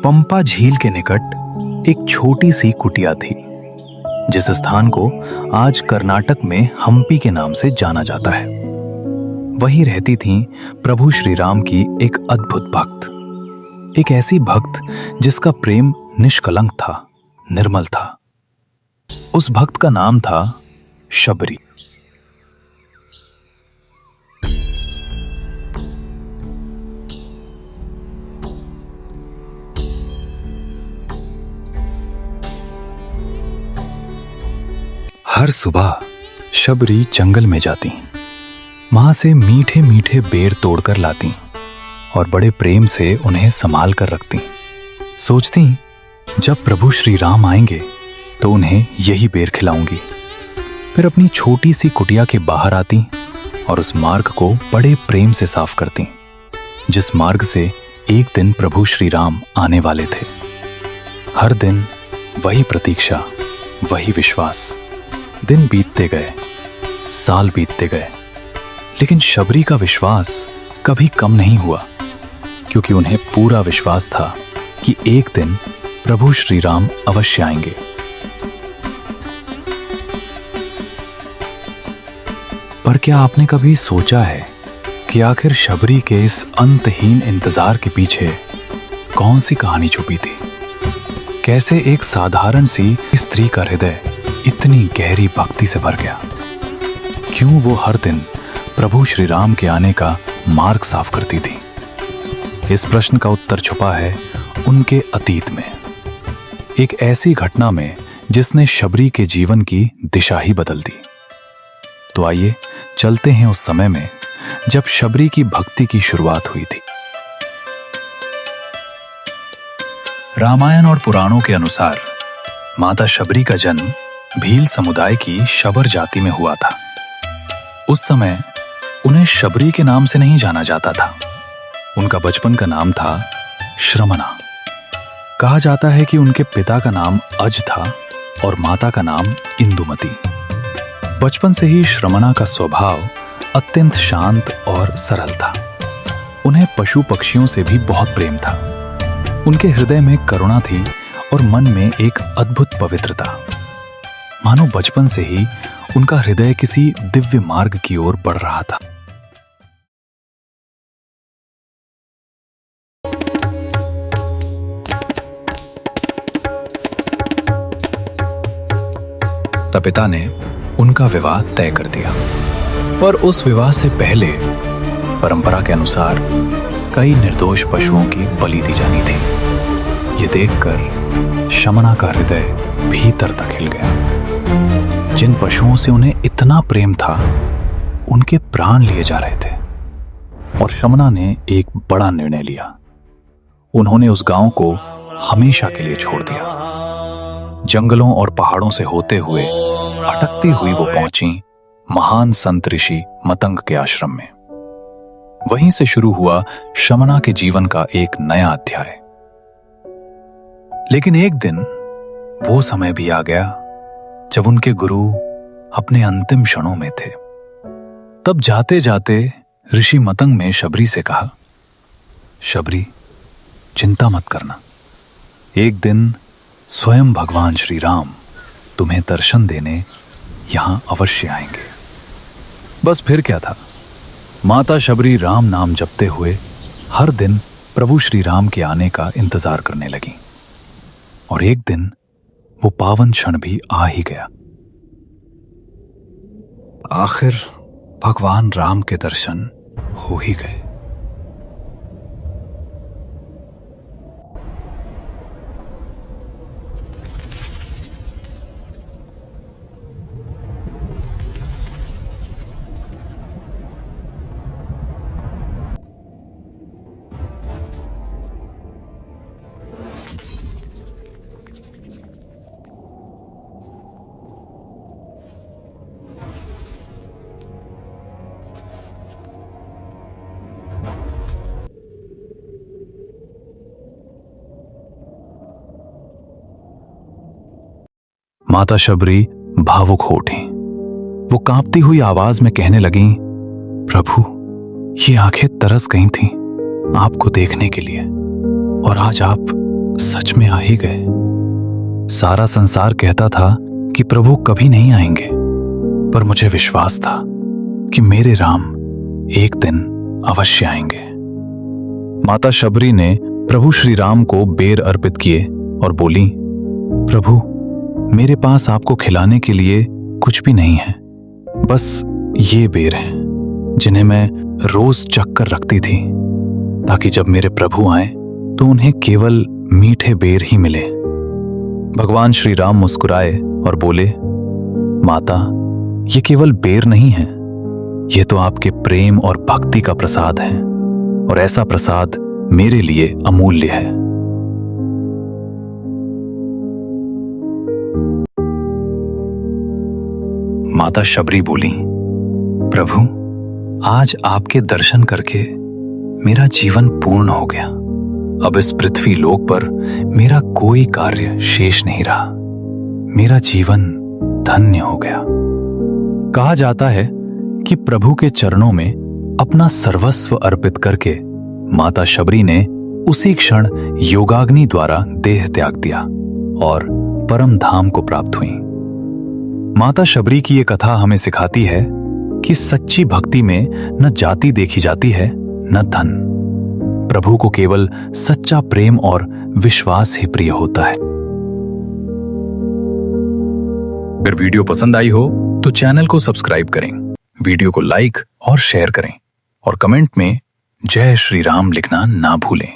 पंपा झील के निकट एक छोटी सी कुटिया थी, जिस स्थान को आज कर्नाटक में हम्पी के नाम से जाना जाता है। वहीं रहती थी प्रभु श्री राम की एक अद्भुत भक्त, एक ऐसी भक्त जिसका प्रेम निष्कलंक था, निर्मल था। उस भक्त का नाम था शबरी। हर सुबह शबरी जंगल में जाती, वहां से मीठे मीठे बेर तोड़कर लाती और बड़े प्रेम से उन्हें संभाल कर रखती। सोचती, जब प्रभु श्री राम आएंगे तो उन्हें यही बेर खिलाऊंगी। फिर अपनी छोटी सी कुटिया के बाहर आती और उस मार्ग को बड़े प्रेम से साफ करती, जिस मार्ग से एक दिन प्रभु श्री राम आने वाले थे। हर दिन वही प्रतीक्षा, वही विश्वास। दिन बीतते गए, साल बीतते गए, लेकिन शबरी का विश्वास कभी कम नहीं हुआ, क्योंकि उन्हें पूरा विश्वास था कि एक दिन प्रभु श्री राम अवश्य आएंगे। पर क्या आपने कभी सोचा है कि आखिर शबरी के इस अंतहीन इंतजार के पीछे कौन सी कहानी छुपी थी? कैसे एक साधारण सी स्त्री का हृदय इतनी गहरी भक्ति से भर गया? क्यों वो हर दिन प्रभु श्री राम के आने का मार्ग साफ करती थी? इस प्रश्न का उत्तर छुपा है उनके अतीत में, एक ऐसी घटना में जिसने शबरी के जीवन की दिशा ही बदल दी। तो आइए चलते हैं उस समय में जब शबरी की भक्ति की शुरुआत हुई थी। रामायण और पुराणों के अनुसार माता शबरी का जन्म भील समुदाय की शबर जाति में हुआ था। उस समय उन्हें शबरी के नाम से नहीं जाना जाता था। उनका बचपन का नाम था श्रमना। कहा जाता है कि उनके पिता का नाम अज था और माता का नाम इंदुमती। बचपन से ही श्रमना का स्वभाव अत्यंत शांत और सरल था। उन्हें पशु पक्षियों से भी बहुत प्रेम था। उनके हृदय में करुणा थी और मन में एक अद्भुत पवित्रता। मानो बचपन से ही उनका हृदय किसी दिव्य मार्ग की ओर बढ़ रहा था। तब पिता ने उनका विवाह तय कर दिया, पर उस विवाह से पहले परंपरा के अनुसार कई निर्दोष पशुओं की बलि दी जानी थी। ये देखकर शमना का हृदय भीतर तक हिल गया। जिन पशुओं से उन्हें इतना प्रेम था, उनके प्राण लिए जा रहे थे और शमना ने एक बड़ा निर्णय लिया। उन्होंने उस गांव को हमेशा के लिए छोड़ दिया। जंगलों और पहाड़ों से होते हुए अटकती हुई वो पहुंची महान संत ऋषि मतंग के आश्रम में। वहीं से शुरू हुआ शमना के जीवन का एक नया अध्याय। लेकिन एक दिन वो समय भी आ गया जब उनके गुरु अपने अंतिम क्षणों में थे। तब जाते जाते ऋषि मतंग ने शबरी से कहा, शबरी, चिंता मत करना, एक दिन स्वयं भगवान श्री राम तुम्हें दर्शन देने यहां अवश्य आएंगे। बस फिर क्या था, माता शबरी राम नाम जपते हुए हर दिन प्रभु श्री राम के आने का इंतजार करने लगी। और एक दिन वो पावन क्षण भी आ ही गया। आखिर भगवान राम के दर्शन हो ही गए। माता शबरी भावुक हो उठी। वो कांपती हुई आवाज में कहने लगी, प्रभु, ये आंखें तरस गई थीं आपको देखने के लिए, और आज आप सच में आ ही गए। सारा संसार कहता था कि प्रभु कभी नहीं आएंगे, पर मुझे विश्वास था कि मेरे राम एक दिन अवश्य आएंगे। माता शबरी ने प्रभु श्री राम को बेर अर्पित किए और बोली, प्रभु, मेरे पास आपको खिलाने के लिए कुछ भी नहीं है, बस ये बेर हैं जिन्हें मैं रोज चख कर रखती थी, ताकि जब मेरे प्रभु आए तो उन्हें केवल मीठे बेर ही मिले। भगवान श्री राम मुस्कुराए और बोले, माता, ये केवल बेर नहीं है, ये तो आपके प्रेम और भक्ति का प्रसाद है, और ऐसा प्रसाद मेरे लिए अमूल्य है। माता शबरी बोली, प्रभु, आज आपके दर्शन करके मेरा जीवन पूर्ण हो गया। अब इस पृथ्वी लोक पर मेरा कोई कार्य शेष नहीं रहा। मेरा जीवन धन्य हो गया। कहा जाता है कि प्रभु के चरणों में अपना सर्वस्व अर्पित करके माता शबरी ने उसी क्षण योगाग्नि द्वारा देह त्याग दिया और परम धाम को प्राप्त हुई। माता शबरी की ये कथा हमें सिखाती है कि सच्ची भक्ति में न जाति देखी जाती है न धन। प्रभु को केवल सच्चा प्रेम और विश्वास ही प्रिय होता है। अगर वीडियो पसंद आई हो तो चैनल को सब्सक्राइब करें, वीडियो को लाइक और शेयर करें, और कमेंट में जय श्री राम लिखना ना भूलें।